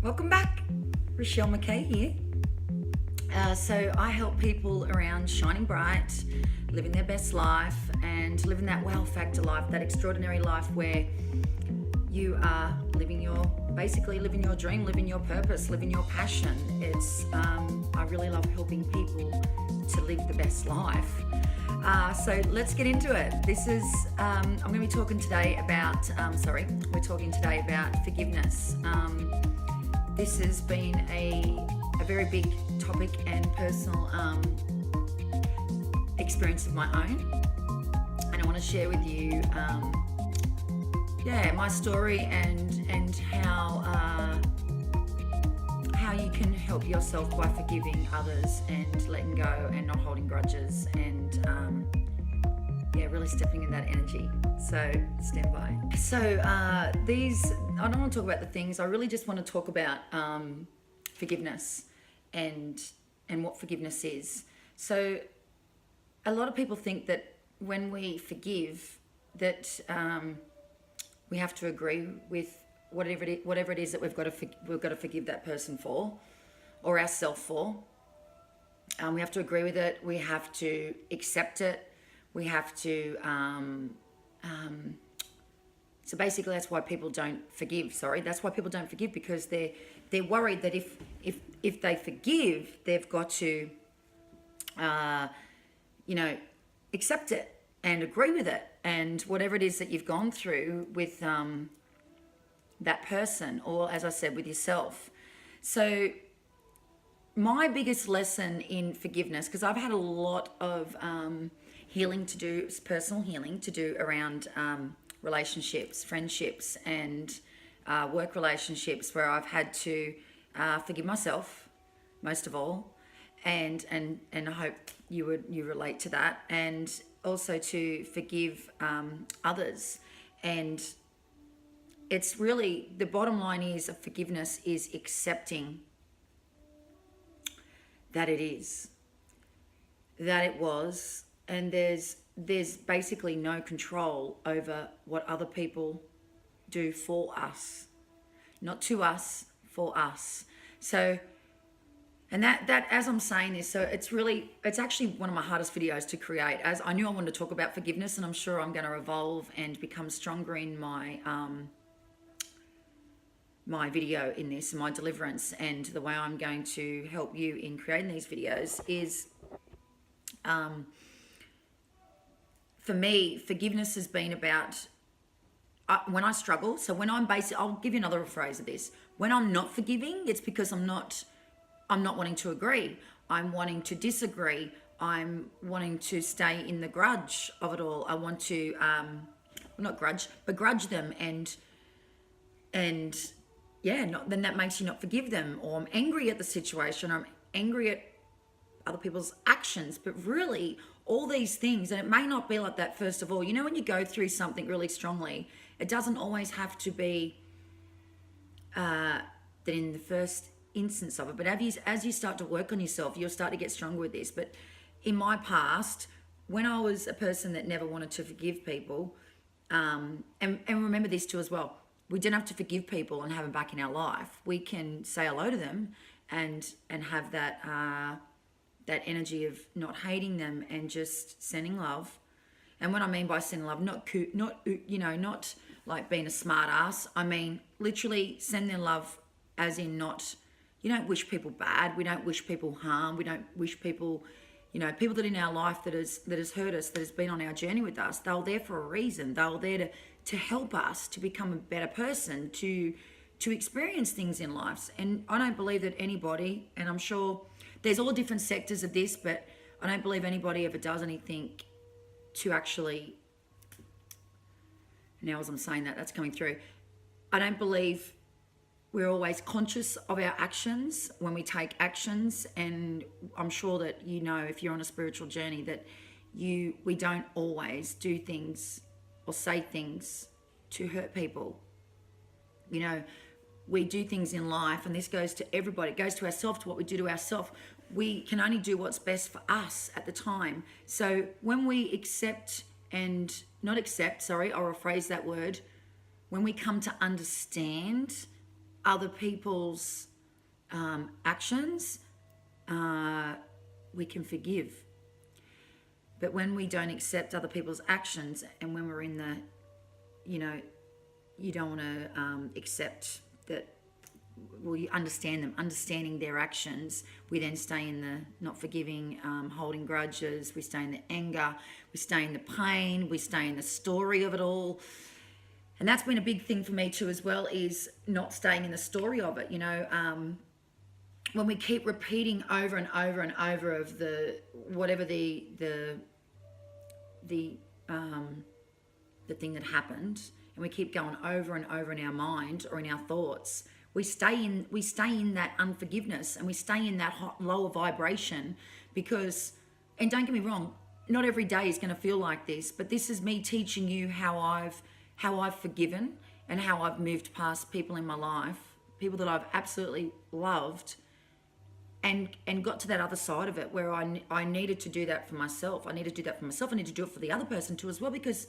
Welcome back, Rechelle Mackay here. So I help people around shining bright, living their best life, and living that wow factor life, that extraordinary life where you are living your dream, living your purpose, living your passion. I really love helping people to live the best life. So let's get into it. I'm going to be talking today about, we're talking today about forgiveness. This has been a very big topic and personal experience of my own. And I want to share with you, my story and how you can help yourself by forgiving others and letting go and not holding grudges and really stepping in that energy. So stand by. So I don't want to talk about the things. I really just want to talk about forgiveness and what forgiveness is. So a lot of people think that when we forgive that we have to agree with whatever it is that we've got to forgive that person for or ourselves for. We have to agree with it. We have to accept it. We have to. So basically, that's why people don't forgive. That's why people don't forgive, because they're worried that if they forgive, they've got to, accept it and agree with it, and whatever it is that you've gone through with that person, or as I said, with yourself. So my biggest lesson in forgiveness, because I've had a lot of healing to do, personal healing to do around relationships, friendships, and work relationships, where I've had to forgive myself most of all, and I hope you relate to that, and also to forgive others. And it's really, the bottom line is of forgiveness is accepting that it is, that it was, and there's basically no control over what other people do for us, not to us, for us. So, and that as I'm saying this, so it's actually one of my hardest videos to create, as I knew I wanted to talk about forgiveness, and I'm sure I'm going to evolve and become stronger in my my video in this, my deliverance, and the way I'm going to help you in creating these videos is, for me, forgiveness has been about when I struggle. So when I'll give you another phrase of this. When I'm not forgiving, it's because I'm not wanting to agree. I'm wanting to disagree. I'm wanting to stay in the grudge of it all. I want to, not grudge, but grudge them, then that makes you not forgive them, or I'm angry at the situation, or I'm angry at other people's actions. But really, all these things, and it may not be like that first of all. You know, when you go through something really strongly, it doesn't always have to be that in the first instance of it. But as you start to work on yourself, you'll start to get stronger with this. But in my past, when I was a person that never wanted to forgive people, and remember this too as well, we don't have to forgive people and have them back in our life. We can say hello to them and have that that energy of not hating them and just sending love. And what I mean by sending love, not like being a smart ass. I mean literally send their love, as in not, you don't wish people bad. We don't wish people harm. We don't wish people, people that in our life that has hurt us, that has been on our journey with us. They were there for a reason. They were there to help us to become a better person, to experience things in life. And I don't believe that anybody, and I'm sure there's all different sectors of this, but I don't believe anybody ever does anything to actually, now as I'm saying that's coming through, I don't believe we're always conscious of our actions when we take actions. And I'm sure that if you're on a spiritual journey, that we don't always do things or say things to hurt people. We do things in life, and this goes to everybody. It goes to ourselves, to what we do to ourselves. We can only do what's best for us at the time. So when we I'll rephrase that word, when we come to understand other people's actions, we can forgive. But when we don't accept other people's actions, and when we're in the, you know, you don't want to accept that, well, you understand them, understanding their actions, we then stay in the not forgiving, holding grudges, we stay in the anger, we stay in the pain, we stay in the story of it all. And that's been a big thing for me too as well, is not staying in the story of it. You know, when we keep repeating over and over and over of the whatever the thing that happened, and we keep going over and over in our mind or in our thoughts, we stay in that unforgiveness, and we stay in that lower vibration. Because, and don't get me wrong, not every day is going to feel like this, but this is me teaching you how I've forgiven and how I've moved past people in my life, people that I've absolutely loved, and got to that other side of it where I needed to do that for myself. I need to do that for myself. I need to do it for the other person too as well, because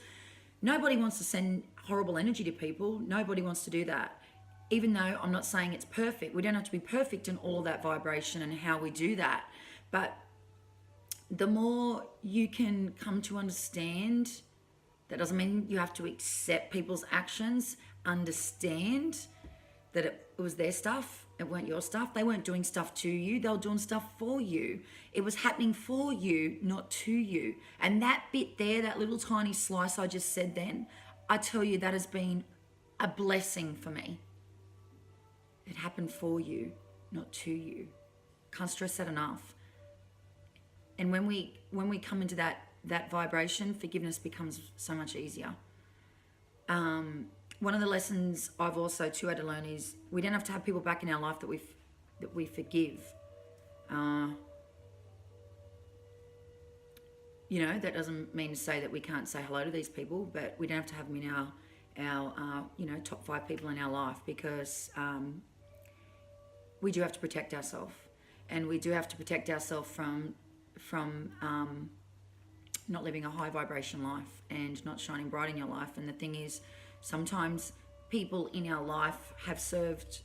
nobody wants to send horrible energy to people. Nobody wants to do that. Even though I'm not saying it's perfect. We don't have to be perfect in all of that vibration and how we do that. But the more you can come to understand, that doesn't mean you have to accept people's actions. Understand that it was their stuff. It weren't your stuff. They weren't doing stuff to you. They were doing stuff for you. It was happening for you, not to you. And that bit there, that little tiny slice I just said then, I tell you, that has been a blessing for me. It happened for you, not to you. Can't stress that enough. And when we come into that vibration, forgiveness becomes so much easier. One of the lessons I've also too had to learn is we don't have to have people back in our life that we forgive. You know, that doesn't mean to say that we can't say hello to these people, but we don't have to have them in our you know, top 5 people in our life, because we do have to protect ourselves, and we do have to protect ourselves from not living a high vibration life and not shining bright in your life. And the thing is, sometimes people in our life have served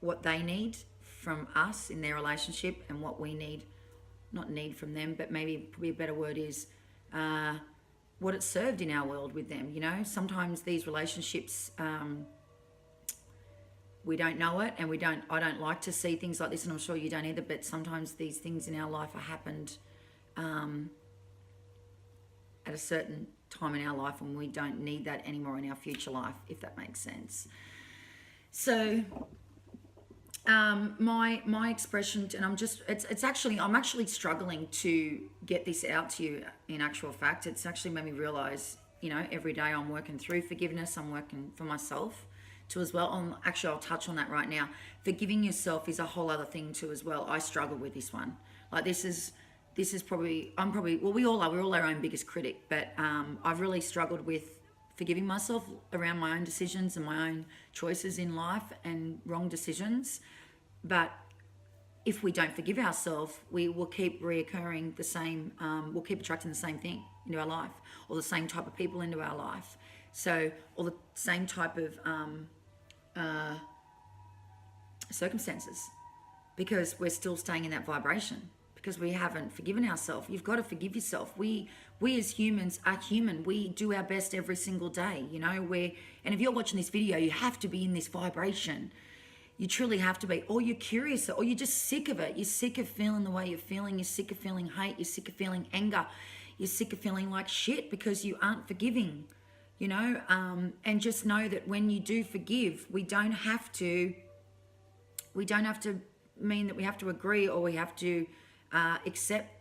what they need from us in their relationship, and what we need, not need from them, but maybe probably a better word is what it served in our world with them. You know, sometimes these relationships, we don't know it, and I don't like to see things like this, and I'm sure you don't either, but sometimes these things in our life are happened at a certain time in our life, and we don't need that anymore in our future life, if that makes sense. So my expression, and I'm actually struggling to get this out to you. In actual fact, it's actually made me realize, you know, every day I'm working through forgiveness. I'm working for myself too as well. Actually, I'll touch on that right now. Forgiving yourself is a whole other thing too as well. I struggle with this one. Like this is probably, well, we're all our own biggest critic, but I've really struggled with forgiving myself around my own decisions and my own choices in life and wrong decisions. But if we don't forgive ourselves, we will keep reoccurring the same, we'll keep attracting the same thing into our life, or the same type of people into our life. So, or the same type of circumstances, because we're still staying in that vibration, because we haven't forgiven ourselves. You've got to forgive yourself. We as humans are human. We do our best every single day, you know. And if you're watching this video, you have to be in this vibration. You truly have to be, or you're curious, or you're just sick of it. You're sick of feeling the way you're feeling. You're sick of feeling hate. You're sick of feeling anger. You're sick of feeling like shit because you aren't forgiving, you know. And just know that when you do forgive, we don't have to mean that we have to agree, or we have to accept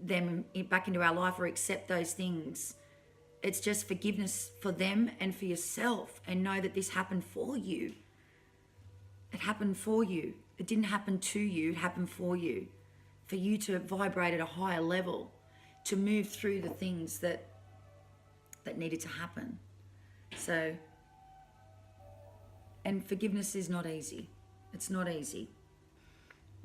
them back into our life, or accept those things. It's just forgiveness for them and for yourself, and know that this happened for you. It happened for you. It didn't happen to you. It happened for you to vibrate at a higher level, to move through the things that needed to happen. So, and forgiveness is not easy. It's not easy.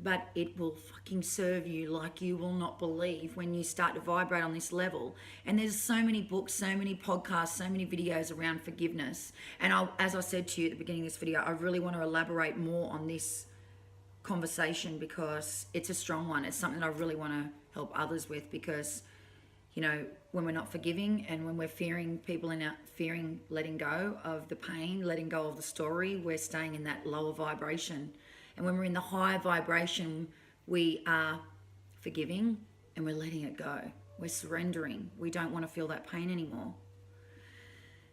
but it will fucking serve you like you will not believe when you start to vibrate on this level. And there's so many books, so many podcasts, so many videos around forgiveness. And as I said to you at the beginning of this video, I really want to elaborate more on this conversation because it's a strong one. It's something that I really want to help others with, because you know, when we're not forgiving and when we're fearing people in our fearing letting go of the pain, letting go of the story, we're staying in that lower vibration. And when we're in the higher vibration, we are forgiving and we're letting it go. We're surrendering. We don't want to feel that pain anymore.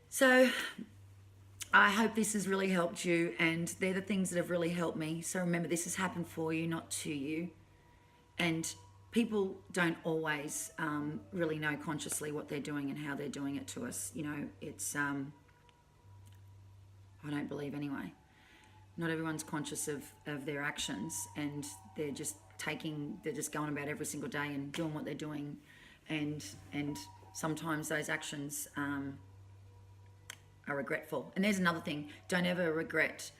So I hope this has really helped you, and they're the things that have really helped me. So remember, this has happened for you, not to you. And people don't always really know consciously what they're doing and how they're doing it to us. You know, it's, I don't believe anyway. Not everyone's conscious of their actions, and they're just going about every single day and doing what they're doing. And sometimes those actions are regretful. And there's another thing, don't ever regret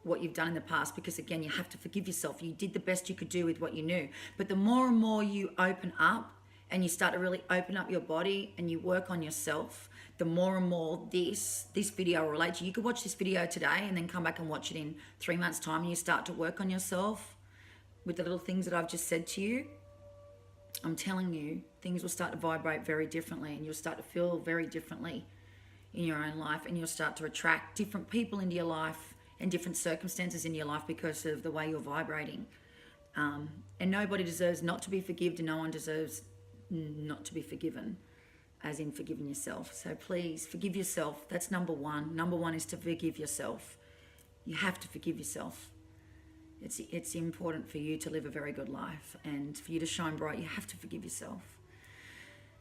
what you've done in the past, because again, you have to forgive yourself. You did the best you could do with what you knew. But the more and more you open up and you start to really open up your body and you work on yourself, the more and more this video will relate to you. You could watch this video today and then come back and watch it in 3 months' time, and you start to work on yourself with the little things that I've just said to you. I'm telling you, things will start to vibrate very differently, and you'll start to feel very differently in your own life, and you'll start to attract different people into your life and different circumstances in your life because of the way you're vibrating. And nobody deserves not to be forgiven, and no one deserves not to be forgiven, as in forgiving yourself. So please forgive yourself. That's number one. Number one is to forgive yourself. You have to forgive yourself. It's important for you to live a very good life, and for you to shine bright, you have to forgive yourself.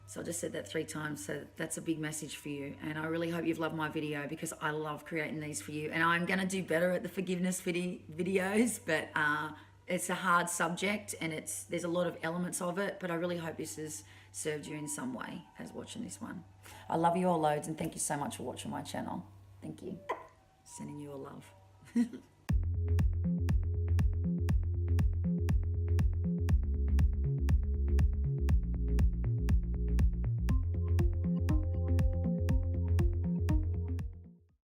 So I just said that 3 times, so that's a big message for you. And I really hope you've loved my video, because I love creating these for you. And I'm going to do better at the forgiveness videos, but it's a hard subject, and there's a lot of elements of it, but I really hope this has served you in some way as watching this one. I love you all loads, and thank you so much for watching my channel. Thank you. Sending you all love.